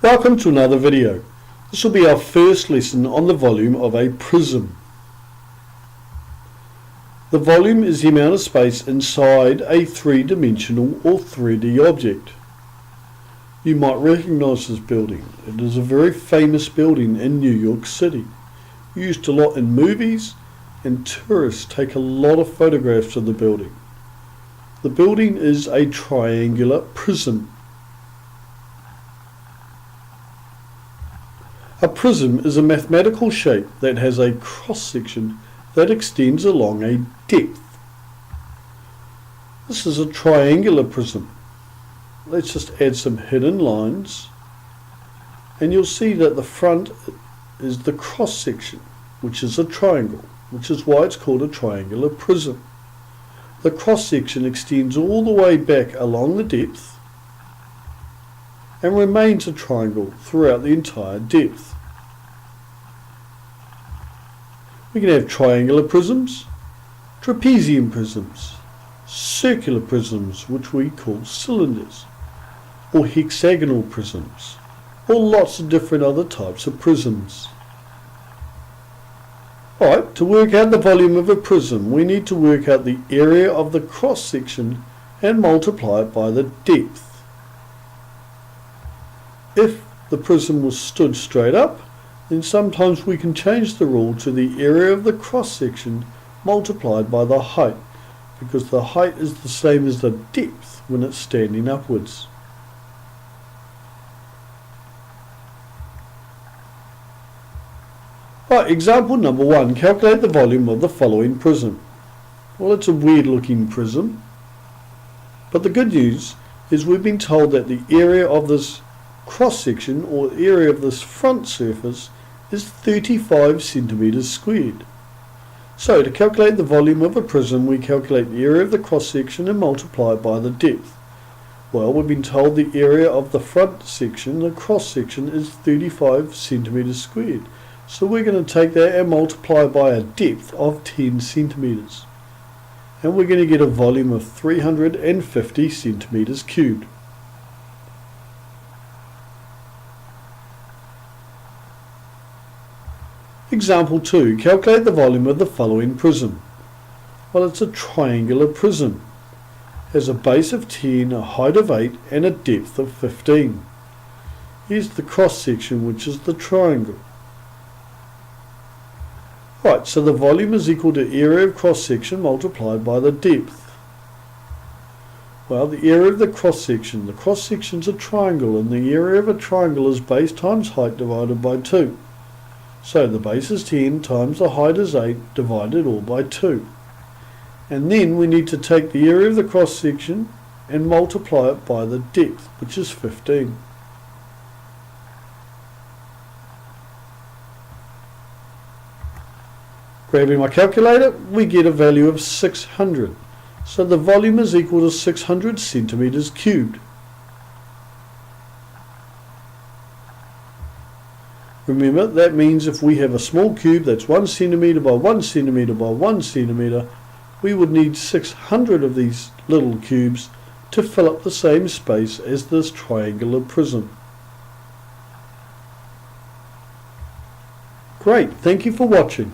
Welcome to another video. This will be our first lesson on the volume of a prism. The volume is the amount of space inside a three-dimensional or 3D object. You might recognize this building. It is a very famous building in New York City. Used a lot in movies, and tourists take a lot of photographs of the building. The building is a triangular prism. A prism is a mathematical shape that has a cross-section that extends along a depth. This is a triangular prism. Let's just add some hidden lines, and you'll see that the front is the cross-section, which is a triangle, which is why it's called a triangular prism. The cross-section extends all the way back along the depth and remains a triangle throughout the entire depth. We can have triangular prisms, trapezium prisms, circular prisms, which we call cylinders, or hexagonal prisms, or lots of different other types of prisms. Alright, to work out the volume of a prism, we need to work out the area of the cross-section and multiply it by the depth. If the prism was stood straight up, then sometimes we can change the rule to the area of the cross-section multiplied by the height, because the height is the same as the depth when it's standing upwards. Right, example number 1, calculate the volume of the following prism. Well, it's a weird looking prism, but the good news is we've been told that the area of this cross-section, or area of this front surface, is 35 centimeters squared. So to calculate the volume of a prism, we calculate the area of the cross-section and multiply it by the depth. Well, we've been told the area of the front section, the cross-section, is 35 centimeters squared. So we're going to take that and multiply by a depth of 10 centimeters. And we're going to get a volume of 350 centimeters cubed. Example 2. Calculate the volume of the following prism. Well, it's a triangular prism. It has a base of 10, a height of 8, and a depth of 15. Here's the cross-section, which is the triangle. Right, so the volume is equal to area of cross-section multiplied by the depth. Well, the area of the cross-section is a triangle, and the area of a triangle is base times height divided by 2. So the base is 10 times the height is 8 divided all by 2. And then we need to take the area of the cross-section and multiply it by the depth, which is 15. Grabbing my calculator, we get a value of 600. So the volume is equal to 600 centimeters cubed. Remember, that means if we have a small cube that's 1 centimeter by 1 centimeter by 1 centimeter, we would need 600 of these little cubes to fill up the same space as this triangular prism. Great, thank you for watching.